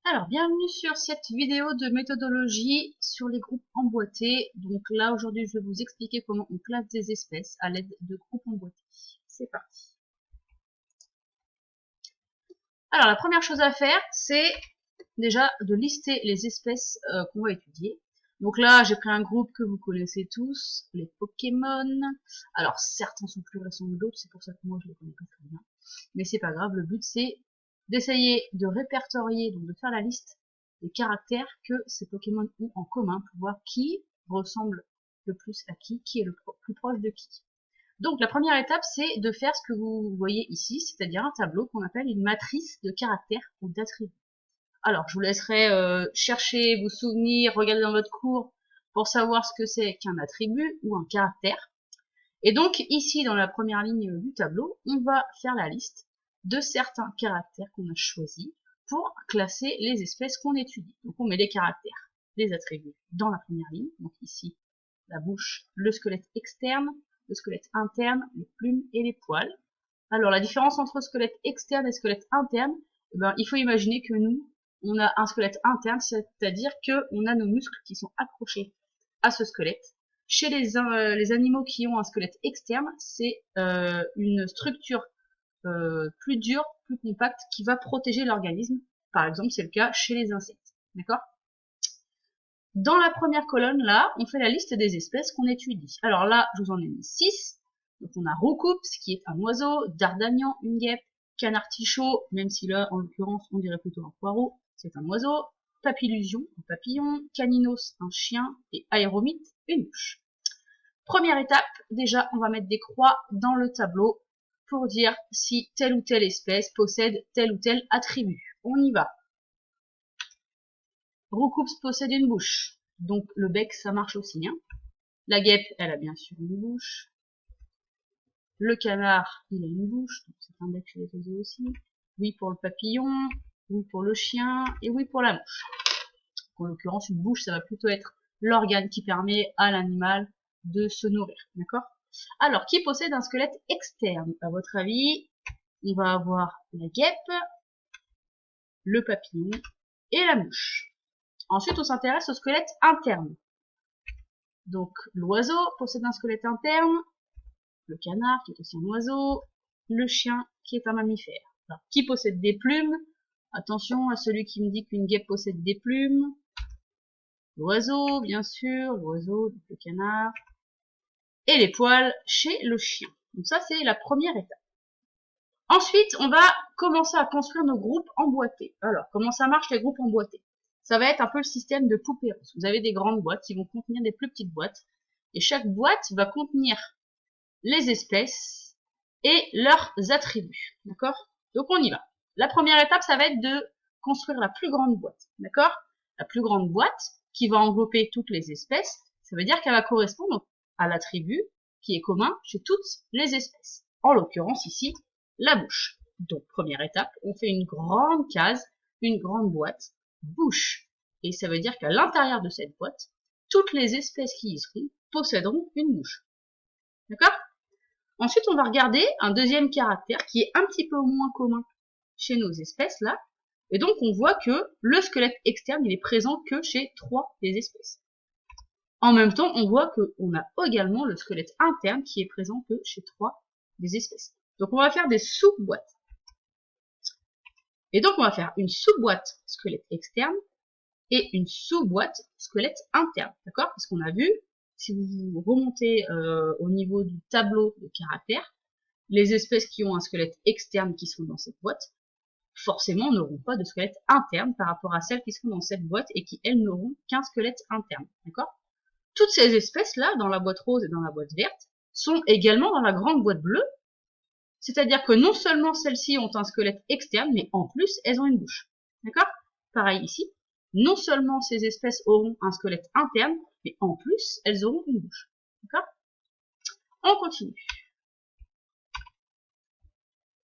Alors, bienvenue sur cette vidéo de méthodologie sur les groupes emboîtés. Donc là, aujourd'hui, je vais vous expliquer comment on classe des espèces à l'aide de groupes emboîtés. C'est parti. Alors, la première chose à faire, c'est déjà de lister les espèces qu'on va étudier. Donc là, j'ai pris un groupe que vous connaissez tous, les Pokémon. Alors, certains sont plus récents que d'autres, c'est pour ça que moi, je les connais pas très bien. Mais c'est pas grave, le but, c'est d'essayer de répertorier, donc de faire la liste des caractères que ces Pokémon ont en commun pour voir qui ressemble le plus à qui est le plus proche de qui. Donc la première étape, c'est de faire ce que vous voyez ici, c'est-à-dire un tableau qu'on appelle une matrice de caractères ou d'attributs. Alors, je vous laisserai chercher, vous souvenir, regarder dans votre cours pour savoir ce que c'est qu'un attribut ou un caractère. Et donc, ici, dans la première ligne du tableau, on va faire la liste de certains caractères qu'on a choisis pour classer les espèces qu'on étudie. Donc, on met les caractères, les attributs dans la première ligne. Donc, ici, la bouche, le squelette externe, le squelette interne, les plumes et les poils. Alors, la différence entre squelette externe et squelette interne, eh ben, il faut imaginer que nous, on a un squelette interne, c'est-à-dire qu'on a nos muscles qui sont accrochés à ce squelette. Chez les animaux qui ont un squelette externe, c'est une structure plus dure, plus compacte, qui va protéger l'organisme. Par exemple, c'est le cas chez les insectes. D'accord ? Dans la première colonne, là, on fait la liste des espèces qu'on étudie. Alors là, je vous en ai mis 6. Donc on a Roucoups, qui est un oiseau, Dardagnan, une guêpe, Canartichaud, même si là, en l'occurrence, on dirait plutôt un poireau, c'est un oiseau, Papillusion, un papillon, Caninos, un chien, et Aéromite, une mouche. Première étape, déjà, on va mettre des croix dans le tableau pour dire si telle ou telle espèce possède tel ou tel attribut. On y va. Roucoups possède une bouche, donc le bec, ça marche aussi. Hein. La guêpe, elle a bien sûr une bouche. Le canard, il a une bouche, donc c'est un bec chez les oiseaux aussi. Oui pour le papillon, oui pour le chien, et oui pour la mouche. En l'occurrence, une bouche, ça va plutôt être l'organe qui permet à l'animal de se nourrir, d'accord ? Alors, qui possède un squelette externe ? À votre avis, on va avoir la guêpe, le papillon et la mouche. Ensuite, on s'intéresse au squelette interne. Donc, l'oiseau possède un squelette interne, le canard qui est aussi un oiseau, le chien qui est un mammifère. Alors, qui possède des plumes ? Attention à celui qui me dit qu'une guêpe possède des plumes. L'oiseau, bien sûr, l'oiseau, le canard, et les poils chez le chien. Donc ça, c'est la première étape. Ensuite, on va commencer à construire nos groupes emboîtés. Alors, comment ça marche les groupes emboîtés ? Ça va être un peu le système de poupées russes. Vous avez des grandes boîtes qui vont contenir des plus petites boîtes, et chaque boîte va contenir les espèces et leurs attributs. D'accord ? Donc on y va. La première étape, ça va être de construire la plus grande boîte. D'accord ? La plus grande boîte, qui va englober toutes les espèces, ça veut dire qu'elle va correspondre à l'attribut qui est commun chez toutes les espèces. En l'occurrence ici, la bouche. Donc première étape, on fait une grande case, une grande boîte, bouche. Et ça veut dire qu'à l'intérieur de cette boîte, toutes les espèces qui y seront posséderont une bouche. D'accord ? Ensuite, on va regarder un deuxième caractère qui est un petit peu moins commun chez nos espèces là. Et donc, on voit que le squelette externe, il est présent que chez 3 des espèces. En même temps, on voit qu'on a également le squelette interne qui est présent que chez 3 des espèces. Donc, on va faire des sous-boîtes. Et donc, on va faire une sous-boîte squelette externe et une sous-boîte squelette interne. D'accord ? Parce qu'on a vu, si vous remontez au niveau du tableau de caractères, les espèces qui ont un squelette externe qui sont dans cette boîte, forcément n'auront pas de squelette interne par rapport à celles qui sont dans cette boîte et qui, elles, n'auront qu'un squelette interne. D'accord ? Toutes ces espèces-là, dans la boîte rose et dans la boîte verte, sont également dans la grande boîte bleue, c'est-à-dire que non seulement celles-ci ont un squelette externe, mais en plus, elles ont une bouche. D'accord ? Pareil ici, non seulement ces espèces auront un squelette interne, mais en plus, elles auront une bouche. D'accord ? On continue.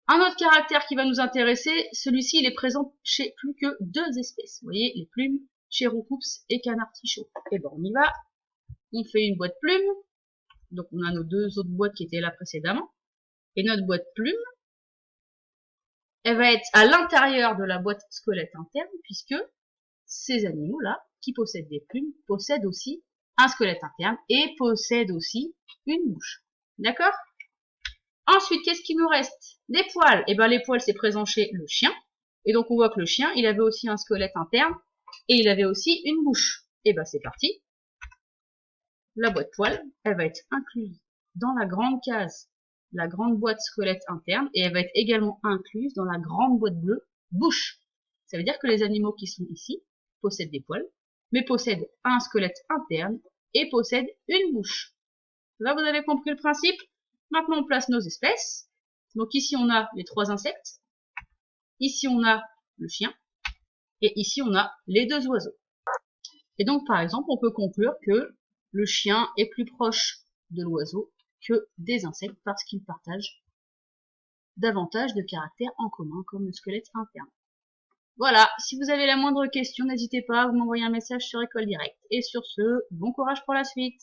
Un autre caractère qui va nous intéresser, celui-ci, il est présent chez plus que 2 espèces. Vous voyez, les plumes, chez Roucoups et Canartichaud. Et ben, on y va. On fait une boîte plume. Donc, on a nos 2 autres boîtes qui étaient là précédemment. Et notre boîte plume, elle va être à l'intérieur de la boîte squelette interne, puisque ces animaux-là, qui possèdent des plumes, possèdent aussi un squelette interne et possèdent aussi une bouche. D'accord? Ensuite, qu'est-ce qui nous reste? Des poils. Et ben les poils, c'est présent chez le chien. Et donc on voit que le chien, il avait aussi un squelette interne et il avait aussi une bouche. Et ben c'est parti. La boîte poils, elle va être incluse dans la grande case, la grande boîte squelette interne, et elle va être également incluse dans la grande boîte bleue bouche. Ça veut dire que les animaux qui sont ici possèdent des poils, mais possèdent un squelette interne et possèdent une bouche. Là, vous avez compris le principe. Maintenant, on place nos espèces. Donc ici, on a les 3 insectes. Ici, on a le chien. Et ici, on a les 2 oiseaux. Et donc, par exemple, on peut conclure que le chien est plus proche de l'oiseau que des insectes parce qu'ils partagent davantage de caractères en commun, comme le squelette interne. Voilà, si vous avez la moindre question, n'hésitez pas à vous m'envoyer un message sur École Directe. Et sur ce, bon courage pour la suite!